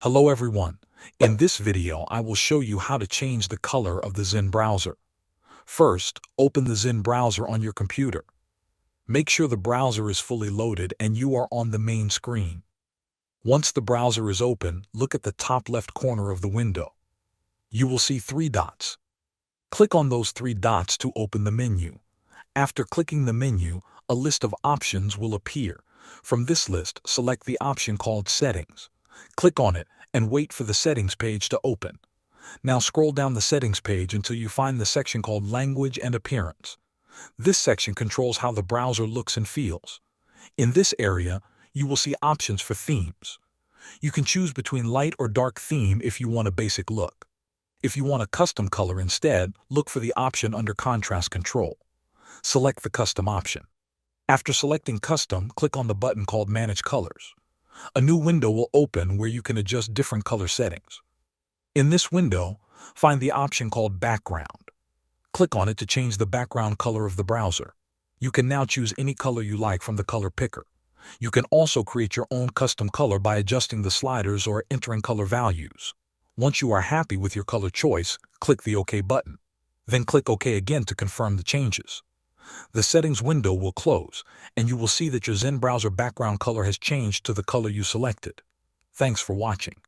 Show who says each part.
Speaker 1: Hello everyone. In this video, I will show you how to change the color of the Zen browser. First, open the Zen browser on your computer. Make sure the browser is fully loaded and you are on the main screen. Once the browser is open, look at the top left corner of the window. You will see three dots. Click on those three dots to open the menu. After clicking the menu, a list of options will appear. From this list, select the option called Settings. Click on it and wait for the Settings page to open. Now scroll down the Settings page until you find the section called Language and Appearance. This section controls how the browser looks and feels. In this area, you will see options for themes. You can choose between light or dark theme if you want a basic look. If you want a custom color instead, look for the option under Contrast Control. Select the Custom option. After selecting Custom, click on the button called Manage Colors. A new window will open where you can adjust different color settings. In this window, find the option called Background. Click on it to change the background color of the browser. You can now choose any color you like from the color picker. You can also create your own custom color by adjusting the sliders or entering color values. Once you are happy with your color choice, click the OK button. Then click OK again to confirm the changes. The settings window will close, and you will see that your Zen browser background color has changed to the color you selected. Thanks for watching.